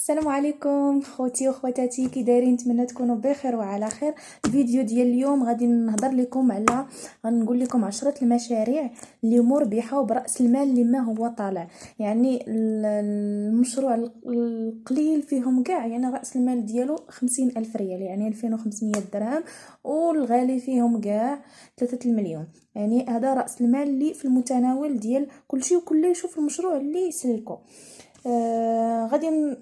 السلام عليكم خوتي وخواتاتي، كي دايرين؟ نتمنى تكونوا بخير وعلى خير. الفيديو ديال اليوم غادي نهضر لكم على غنقول لكم 10 المشاريع اللي مربحه وبراس المال اللي ما هو طالع. يعني المشروع القليل فيهم كاع يعني راس المال ديالو 50,000 ريال، يعني 2500 درهم، والغالي فيهم كاع 3 المليون. يعني هذا راس المال اللي في المتناول ديال كلشي وكل يشوف المشروع اللي يسلكو. غادي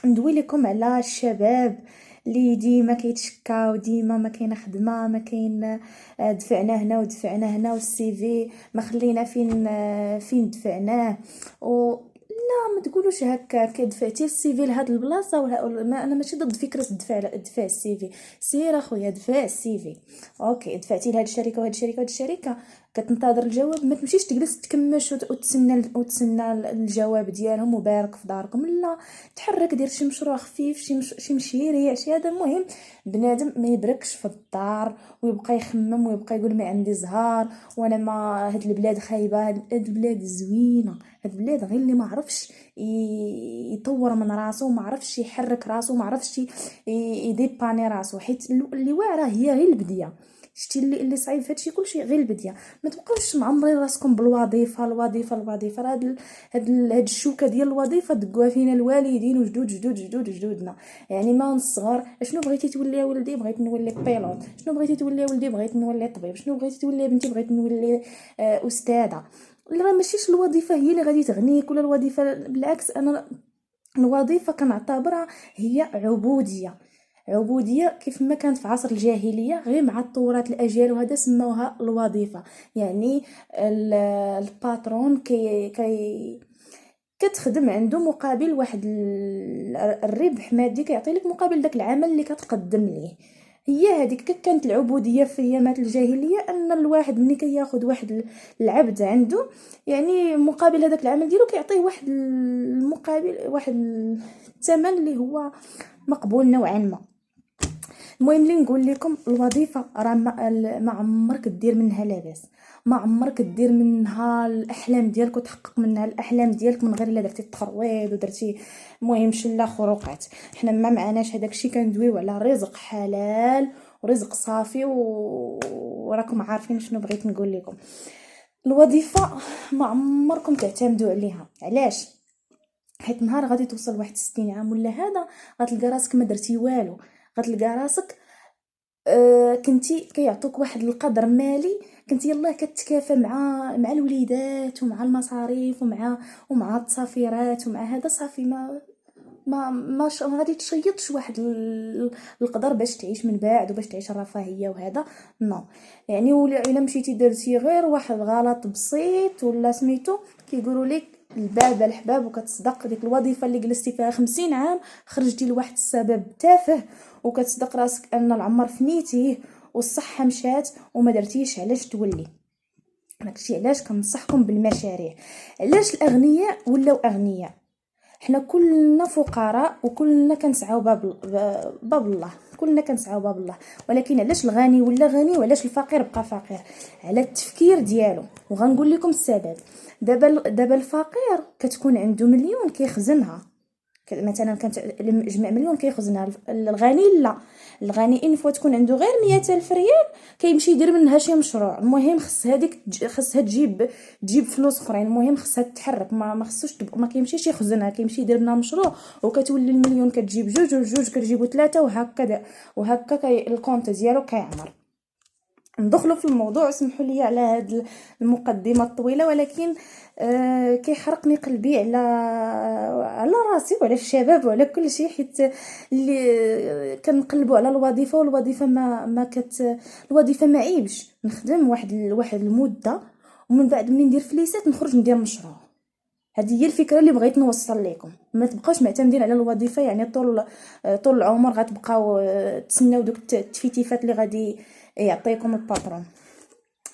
ندوي لكم على الشباب اللي ديما كيتشكا وديما ما كاينه خدمه، ما كاين. دفعنا هنا ودفعنا هنا والسي في ما خلينا فين دفعناه. لا ما تقولوش هكا، كدفعتي السي في لهاد البلاصه ما انا ماشي ضد فكره دفع السي في. سير اخويا دفع السي في، اوكي دفعتي لهاد الشركه وهاد الشركه وهاد الشركه، كتنتظر الجواب. ما تمشيش تجلس تكمش وتسنى الجواب ديالهم وبارك في داركم. لا، تحرك، دير شي مشروع خفيف، شي مشاريع، شي هذا. المهم بنادم ما يبركش في الدار ويبقى يخمم ويبقى يقول ما عندي زهار، وانا ما هاد البلاد خايبه، هاد البلاد زوينه، هاد البلاد غير اللي ما عرفش يطور من راسو، ما عرفش يحرك راسو، ما عرفش يديباني راسو، حيت اللي واعره هي غير البديه. شتي اللي صعيب فهادشي كلشي غير البديه. ما تبقاوش معمرين راسكم بالوظيفه الوظيفه الوظيفه. هاد الشوكه ديال الوظيفه دقوها فينا الوالدين وجدود جدود جدود جدودنا. يعني ما من الصغر شنو بغيتي تولي يا ولدي؟ بغيت نولي بيلوت. شنو بغيتي تولي يا ولدي؟ بغيت نولي طبيب. شنو بغيتي تولي يا بنتي؟ بغيت نولي استاذه. لا ماشيش الوظيفه هي اللي غادي تغنيك، ولا الوظيفه بالعكس. انا الوظيفه كنعتبرها هي عبوديه كيف ما كانت في عصر الجاهليه، غير مع تطورات الاجيال وهذا سموها الوظيفه. يعني الباترون كي كتخدم عنده مقابل واحد الربح مادي، كيعطي لك مقابل داك العمل اللي كتقدم ليه. هي هذيك كانت العبوديه في ايامات الجاهليه، ان الواحد ملي كياخذ واحد العبد عنده، يعني مقابل هذاك العمل ديالو كيعطيه واحد المقابل، واحد الثمن اللي هو مقبول نوعا ما. المهم اللي نقول لكم، الوظيفه راه ما عمرك دير منها لاباس، ما عمرك دير منها الاحلام ديالك وتحقق منها الاحلام ديالك من غير الا درتي التخرويض ودرتي المهم شله خروقات. حنا ما معناش هذاك الشيء، كندويو على رزق حلال ورزق صافي وراكم عارفين شنو بغيت نقول لكم. الوظيفه ما عمركم تعتمدوا عليها. علاش؟ حيت نهار غادي توصل واحد 60 عام ولا هذا، غتلقى راسك ما درتي والو. غتلقى راسك كنتي كيعطوك واحد القدر مالي، كنتي يلاه كتكافى مع الوليدات ومع المصاريف ومع التصافيرات ومع هذا. صافي ما غادي تشيطش واحد القدر باش تعيش من بعد وباش تعيش الرفاهيه وهذا. نو، يعني ولا الا مشيتي درتي غير واحد غلط بسيط ولا سميتو كيقولوا لك الباب الحباب، وكتصدق ديك الوظيفه اللي جلستي فيها 50 عام خرجتي لواحد السبب تافه، وكتصدق راسك ان العمر فنيتيه والصحه مشات وما درتيش. علاش تولي؟ داكشي علاش كنصحكم بالمشاريع. علاش الاغنياء ولاو اغنياء؟ حنا كلنا فقراء وكلنا كنسعاو باب الله، كلنا كنسعاو باب الله. ولكن علاش الغني ولا غني وعلاش الفقير بقى فقير؟ على التفكير ديالو. وغنقول لكم السبب. دابا الفقير كتكون عنده مليون كيخزنها، مثلا كانت جمع مليون كيخزنها. الغني لا، الغني ان فوا تكون عنده غير 100,000 ريال كيمشي يدير منها شي مشروع. المهم خص هذيك خصها تجيب فلوس اخرين. المهم خصها تتحرك، ما خصوش ما كيمشيش يخزنها، كيمشي يدير منها مشروع وكتولي المليون كتجيب جوج وجوج كتجيبوا ثلاثه، وهكا الكونت ديالو كيعمر. ندخلوا في الموضوع. اسمحوا لي على هذه المقدمه الطويله، ولكن كيحرقني قلبي على راسي وعلى الشباب وعلى كل شيء، حيت اللي كنقلبوا على الوظيفه، والوظيفه الوظيفه ما عيبش. نخدم واحد المده، ومن بعد منين ندير فليسات نخرج ندير مشروع. هذه هي الفكره اللي بغيت نوصل لكم. ما تبقاوش معتمدين على الوظيفه، يعني طول العمر غتبقاو تسناو دوك التفيتيفات اللي غادي يعطيكم الباترون.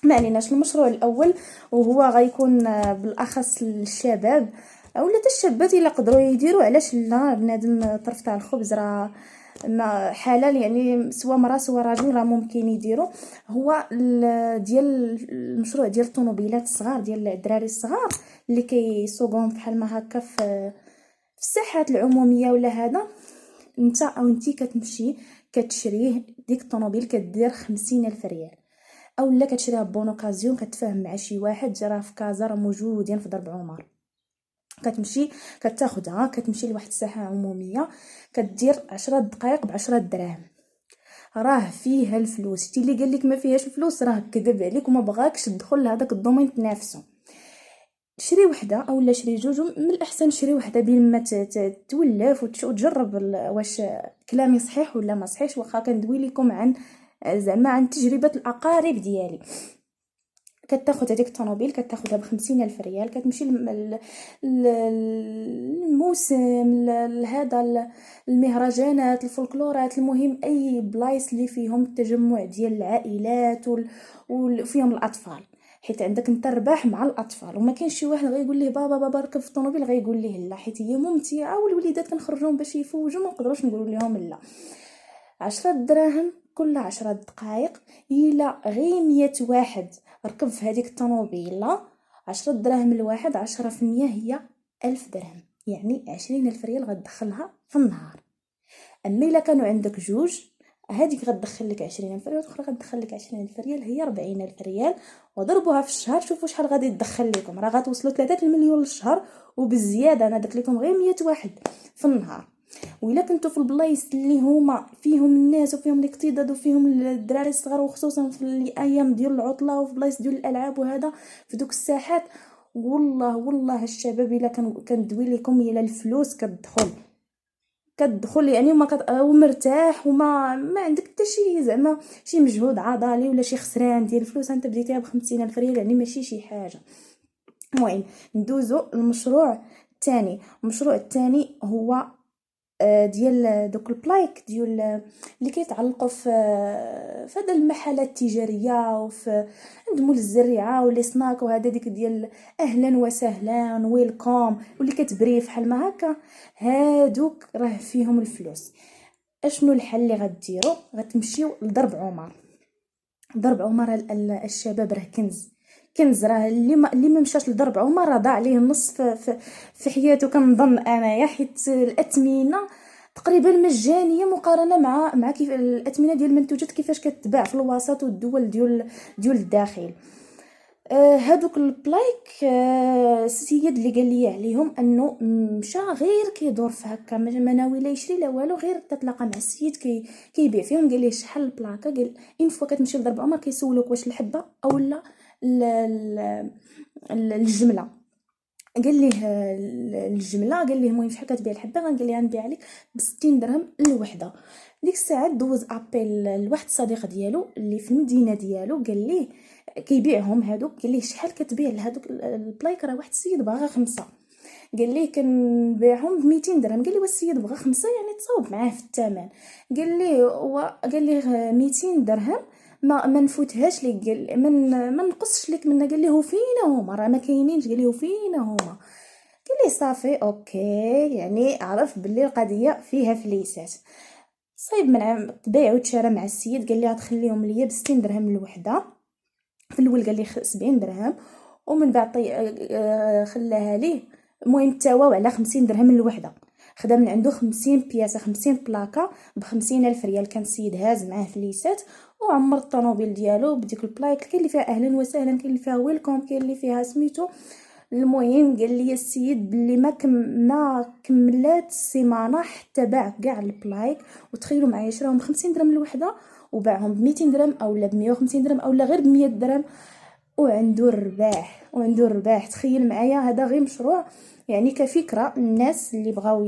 ما عليناش. المشروع الاول وهو غيكون بالاخص للشباب اولا حتى الشابات الا قدروا يديروا. علاش لا؟ بنادم طرف تاع الخبز راه ما حلال، يعني سواء مراه سواء راجل راه ممكن يديروا. هو ديال المشروع ديال الطوموبيلات الصغار، ديال الدراري الصغار اللي كيسوقوهم بحال ما هكا في الساحات العموميه ولا هذا، انت او انتي كتمشي كتشريه ديك الطوموبيل كدير 50,000 ريال، او لا كتشريها بون اوكازيون، كتفاهم مع شي واحد راه في كازا راه موجودين في ضرب عمر، كتمشي كتاخدها كتمشي لواحد الساحه عموميه كدير 10 دقائق ب10 دراهم، راه فيها الفلوس. تي اللي قال لك ما فيهاش الفلوس راه كذب عليك وما بغاكش تدخل لهداك الدومين تنافسوا. شري وحده او لا شري جوج، من الاحسن شري وحده بين ما تولف وتجرب واش كلامي صحيح ولا ما صحيحش، واخا كندوي لكم عن زعما عن تجربه الاقارب ديالي. كتاخد هذيك الطوموبيل كتاخدها ب50,000 ريال، كتمشي الموسم لهذا المهرجانات الفولكلورات، المهم اي بلايص اللي فيهم التجمع ديال العائلات وفيهم الاطفال، حيت عندك انت الرباح مع الاطفال. وما كاينش شي واحد غيقول ليه بابا ركب في الطوموبيل غيقول ليه لا، حيت هي ممتعه والوليدات كنخرجوهم باش يفوجوا ما نقدروش نقولوا لهم لا. 10 دراهم كل 10 دقائق، إلا غير 100 واحد ركب في هذيك الطوموبيله 10 دراهم الواحد، 10% هي 1000 درهم، يعني 20,000 ريال غتدخلها في النهار. اما الا كانوا عندك جوج، هذيك غتدخل لك 20,000 ريال والاخرى غتدخل لك 20,000 ريال، هي 40,000 ريال. وضربوها في الشهر شوفوا شحال غادي تدخل لكم، راه غتوصلوا 3 المليون للشهر وبالزياده. انا درت لكم غير 100 واحد في النهار. وإلا كنتو في البلايص اللي هما فيهم الناس وفيهم الاقتضاد وفيهم الدراري الصغار، وخصوصا في الايام ديال العطله وفي بلايص ديال الالعاب وهذا في دوك الساحات، والله الشباب الا كندوي لكم الا الفلوس كتدخل يعني ومرتاح ما عندك حتى شي زعما شي مجهود عضلي ولا شي خسران ديال الفلوس. انت بديتيها ب50,000 ريال يعني ماشي شي حاجه. المهم ندوزو المشروع الثاني. المشروع الثاني هو ديال دوك البلايك ديال اللي كيتعلقوا في هذا المحلات التجاريه وفي عند مول الزريعه ولي سناك وهذا ديك ديال اهلا وسهلا ويلكم واللي كتبري فحال ما هكا، هادوك راه فيهم الفلوس. اشنو الحل اللي غديروا؟ غتمشيو لضرب عمر. ضرب عمر الشباب راه كنز راه اللي ما مشاش لضرب عمر راه ضاع عليه النص في حياته كنظن انايا، حيت الاثمنه تقريبا مجانيه مقارنه مع كيف الاثمنه ديال المنتوجات كيفاش كتباع في الوسط والدول ديال الداخل. هادوك البلايك السيد اللي قال لي عليهم انه مشى غير كيدور في هكا ما ناوي لا يشري لا والو، غير تتلاقى مع السيد كيبيع فيهم. قال ليه شحال البلاكه؟ قال اين فوا كتمشي لضرب عمر كيسولوك واش الحبه او لا الجمله. قال ليه الجمله، قال ليه المهم شحال كتبيع الحبه؟ قال ليه غنبيع عليك ب60 درهم الوحده. ديك الساعه دوز ابيل لواحد الصديق ديالو اللي في المدينه ديالو، قال ليه كيبيعهم هادوك، قال ليه شحال كتبيع لهادوك البلايك؟ راه واحد السيد باغا 5. قال ليه كنبيعهم ب200 درهم. قال ليه والسيد بغى 5 يعني تصاوب معاه في الثمن. قال ليه 200 درهم ما نفوتهاش لك، قال ما نقصش لك منها. قال ليه فينا هما راه ما كاينينش. قال ليه فينا هما. قال ليه صافي اوكي، يعني عرف باللي القضيه فيها فليسات. صايب من تباع وتشارى مع السيد. قال لي غتخليهم ليا ب60 درهم الوحده. في الاول قال لي 70 درهم ومن بعد خلاها ليه. المهم تواو على 50 درهم الوحده. خدا من عنده 50 بياسه 50 بلاكه ب50,000 ريال. كان السيد هاز معاه فليسات وعمر الطوموبيل ديالو بديك البلايك. كاين اللي فيها اهلا وسهلا، كاين اللي فيها ويلكم، كاين اللي فيها سميتو. المهم قال لي السيد بلي ما كملات السيمانه حتى باع كاع البلايك. وتخيلوا معايا شراهم ب50 درهم الوحده وباعهم ب200 درهم اولا ب150 درهم اولا غير ب100 درهم وعنده الرباح. تخيل معايا هذا غير مشروع يعني كفكره. الناس اللي بغاو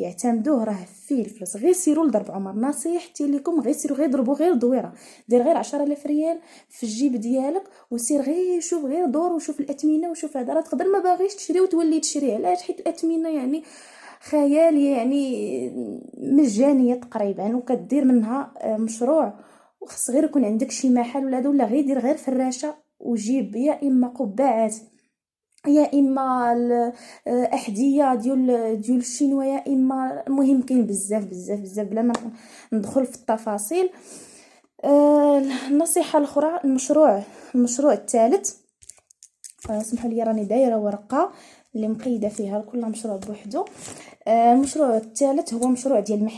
يعتمدوه راه فيه الفلوس. غير سيروا لضرب عمر، نصيحتي لكم غير سيروا، غير ضربوا غير دويره، دير غير 10,000 ريال في الجيب ديالك وسير غير شوف غير دور وشوف الاثمنه وشوف هذا. راه تقدر ما باغيش تشري وتولي تشري، علاش؟ حيت الاثمنه يعني خياليه يعني مجانيه تقريبا، وكدير منها مشروع. وخص غير يكون عندك شي محل ولا غير دير غير فراشه وجيب يا اما قبعات يا اما الاحذيه ديال الشينوا يا اما المهم كاين بزاف بلا ما ندخل في التفاصيل. النصيحه الاخرى المشروع الثالث. اسمحوا لي راني دايره ورقه اللي مقيده فيها كل مشروع بوحدو. المشروع الثالث هو مشروع ديال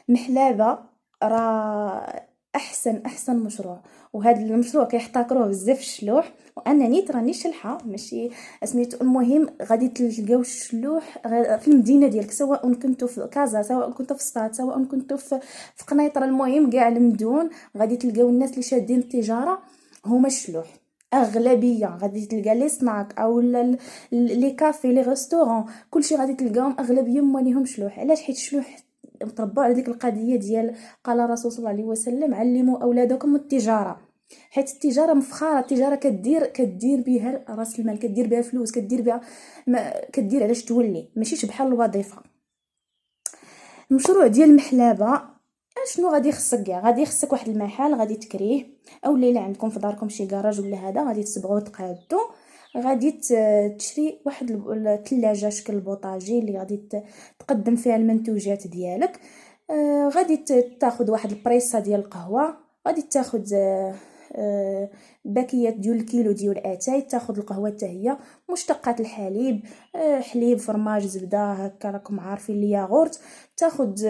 المحلابه. راه احسن مشروع، وهذا المشروع كيحتكروه بزاف الشلوح، وانا نيت راني شلحه ماشي سميتو. المهم غادي تلقاو الشلوح في المدينه ديالك، سواء كنتو في كازا، سواء كنتو في سطات، سواء كنتو في قنيطره، المهم كاع المدن غادي تلقاو الناس اللي شادين التجاره هما الشلوح. اغلبيه غادي تلقى لي سناك او لي كافي لي ريستورون، كلشي غادي تلقاهم اغلبيه ماليهم شلوح. علاش؟ حيت الشلوح تربوا على ديك القضيه ديال قال الرسول صلى الله عليه وسلم علموا اولادكم التجاره، حيت التجاره مفخره. التجاره كدير بها راس المال، كدير بها فلوس، كدير بها كدير علاش تولي، ماشيش بحال الوظيفه. المشروع ديال المحلابه شنو غادي يخصك كاع؟ غادي يخصك واحد المحل غادي تكريه، او الا عندكم في داركم شي كراج ولا هذا غادي تصبغوا وتقادو. غادي تشري واحد الثلاجه شكل البوطاجي اللي غادي تقدم فيها المنتوجات ديالك. غادي تاخذ واحد البريصه ديال القهوه، غادي تاخذ باكيات ديال الكيلو ديال اتاي، تاخذ القهوه حتى هي، مشتقات الحليب، حليب، فرماج، زبده، هكا راكم عارفين الياغورت. تاخذ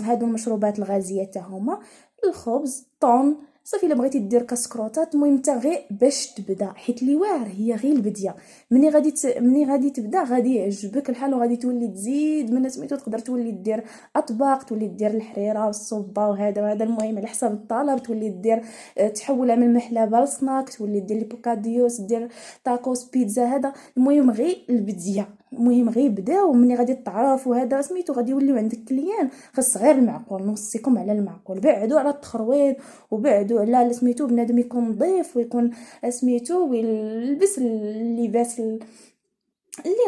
هادو المشروبات الغازيه حتى هما، الخبز، طون، صافي. الا بغيتي دير كسكروطات، المهم انت غير باش تبدا، حيت اللي واعر هي غير البديه. ملي غادي تبدا غادي يعجبك الحال، وغادي تولي تزيد من سميتو، تقدر تولي دير اطباق، تولي دير الحريره والصوبه وهذا المهم على حساب الطلب، تولي دير تحولها من محلبه لسناك، تولي دير لي بوكاديوس، دير تاكوس، بيتزا. هذا المهم غير البديه، المهم غير بدا. ومني غادي تعرف وهذا سميتو غادي يوليو عندك كليان. خاص غير المعقول، نوصيكم على المعقول، بعدوا على التخرويض، وبعدوا على سميتو بنادم يكون نظيف ويكون سميتو ويلبس اللباس اللي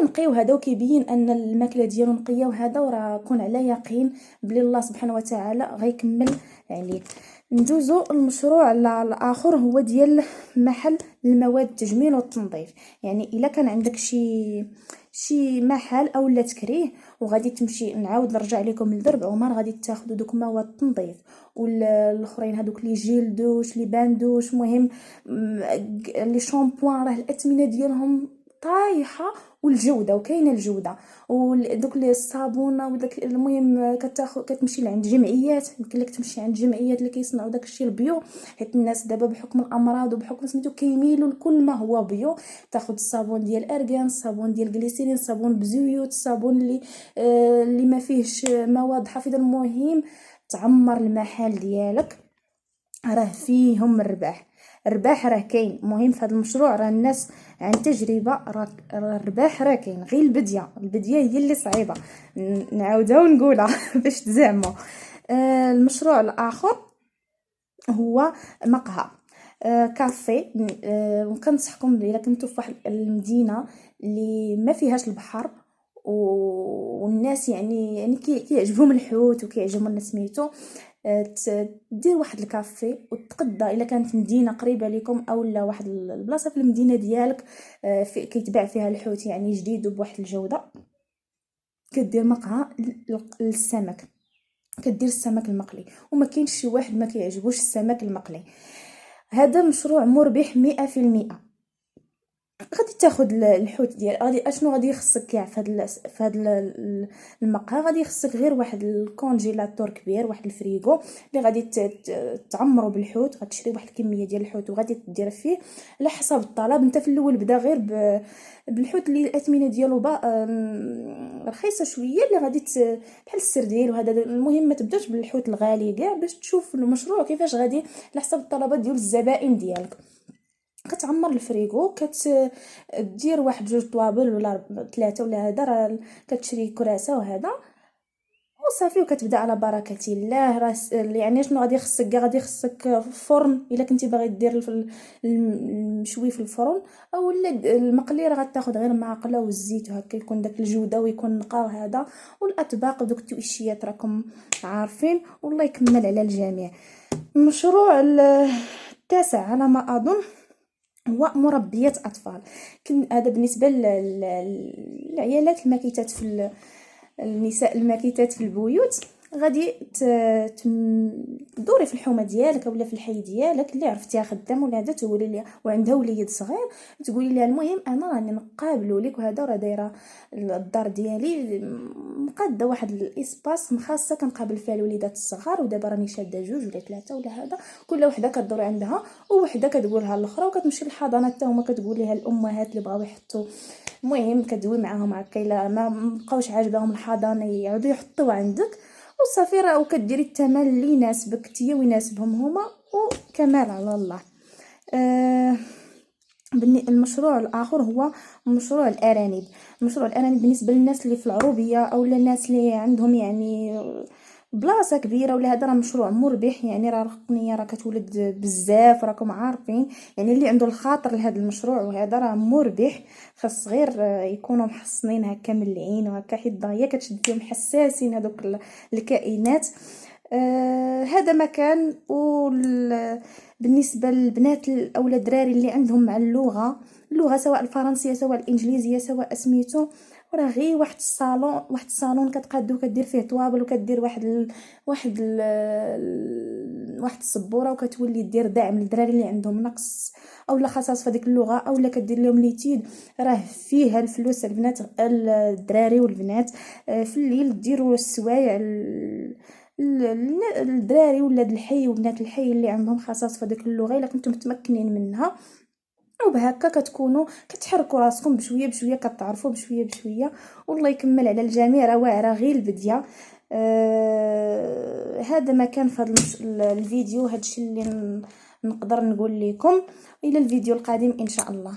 نقي وهذا، وكيبين ان الماكله ديالو نقيه وهذا، وراه كون على يقين بلي الله سبحانه وتعالى غيكمل عليك. ندوزو المشروع الاخر هو ديال محل المواد التجميل والتنظيف. يعني الا كان عندك شي محل او لا تكريه، وغادي تمشي، نعاود نرجع لكم لدرب عمر، غادي تاخذوا دوك مواد التنظيف والاخرين هذوك لي جيل دوش، لي باندوش، مهم لي شامبوان، راه الاثمنه ديالهم طايحه، والجوده وكاينه الجوده، ودوك لي الصابونه وداك. المهم كتمشي لعند جمعيات، يمكن لك تمشي عند جمعيات اللي كيصنعوا داك الشيء البيو، حيت الناس دابا بحكم الامراض وبحكم سميتو كيميلوا لكل ما هو بيو. تاخذ الصابون ديال ارغان، الصابون ديال غليسيرين، الصابون بزيوت، الصابون اللي ما فيهش مواد حافظه. المهم تعمر المحل ديالك، راه فيهم الرباح راه كاين. المهم في هذا المشروع راه الناس عن تجربه، راه الرباح راه كاين، غير البديه هي اللي صعيبه. نعاودها ونقولها باش تزعموا. المشروع الاخر هو مقهى، كافي. وكنصحكم الا كنتو في واحد المدينه اللي ما فيهاش البحر، والناس يعني كيعجبهم الحوت وكيعجبهم الناس سميتو، دير واحد الكافي وتقدى. الا كانت مدينه قريبه لكم او لا واحد البلاصه في المدينه ديالك كيتباع فيها الحوت يعني جديد وبواحد الجوده، كدير مقهى للسمك، كدير السمك المقلي. وما كاينش شي واحد ما كيعجبوش السمك المقلي. هذا مشروع مربح 100%. غادي تاخذ الحوت ديال غادي اشنو غادي يخصك كاع في هذا المقهى. غادي يخصك غير واحد الكونجيلاتور كبير، واحد الفريغو اللي غادي تعمرو بالحوت. غتشري واحد الكميه ديال الحوت وغادي دير فيه على حسب الطلب. انت في الاول بدا غير بالحوت اللي الاثمنه ديالو رخيصه شويه، اللي غادي بحال السرديل وهذا. المهم ما تبداش بالحوت الغالي كاع، باش تشوف المشروع كيفاش غادي على حسب الطلبات ديال الزبائن ديالك. كتعمر الفريغو، كتدير واحد جوج طوابل ولا 3 ولا هذا، راه كتشري كراسه وهذا وصافي، وكتبدا على بركه الله. راس يعني شنو غادي يخصك كاع؟ غادي يخصك فرن الا كنتي باغي دير المشوي في الفرن، او لا المقلي راه غتاخذ غير المعقله والزيت وهكا، يكون داك الجوده ويكون نقا وهذا. والاطباق ودوك التويشيات راكم عارفين. والله يكمل على الجميع. المشروع التاسع على ما اظن هو مربية أطفال. هذا بالنسبة للعيالات الماكيتات في النساء الماكيتات في البيوت. غادي تدوري في الحومه ديالك اولا في الحي ديالك اللي عرفتيها خدام ولا هذا، تقولي لها وعندها وليد صغير، تقولي لها المهم انا راني نقابلوا لك وهذا راه دايره الدار ديالي مقاده واحد الاسباس خاصه كنقابل فيها الوليدات الصغار، ودابا راني شاده 2 ولا 3 ولا هذا، كل وحده كدور عندها ووحده كتقولها الاخرى، وكتمشي للحضانه حتى هما كتقول لها الامهات اللي بغاو يحطوا. المهم كدوي معاهم هكا، الا ما بقاوش عاجبهم الحضانه يعاودوا يحطوا عندك وصافي راه، وكديري الثمن اللي يناسبك نتيا ويناسبهم هما، وكمال على الله. آه المشروع الاخر هو مشروع الارانب. مشروع الارانب بالنسبه للناس اللي في العروبيه او الناس اللي عندهم يعني بلاصه كبيره ولا هذا، راه مشروع مربح، يعني راه القنيه راه كتولد بزاف راكم عارفين، يعني اللي عنده الخاطر لهذا المشروع وهذا راه مربح، خاص غير يكونوا محصنين هكا من العين وهكا، حيت هي كتشد فيهم حساسين هذوك الكائنات. هذا مكان. بالنسبه للبنات او الدراري اللي عندهم مع اللغه سواء الفرنسيه سواء الانجليزيه سواء اسميتو، راه غير واحد الصالون كتقادو كدير فيه طوابل وكدير واحد السبوره، وكتولي دير دعم للدراري اللي عندهم نقص اولا خصاص في هذيك اللغه اولا كدير لهم ليتيد، راه فيها الفلوس البنات الدراري والبنات. في الليل ديروا السوايع الدراري ولاد الحي وبنات الحي اللي عندهم خصاص في ديك اللغه الا كنتم متمكنين منها، وبهكا كتكونوا كتحركوا راسكم بشويه بشويه، كتعرفوا بشويه بشويه. والله يكمل على الجميع، راه واعره غير البديه. هذا ما كان في هذا الفيديو، هادشي اللي نقدر نقول لكم. الى الفيديو القادم ان شاء الله.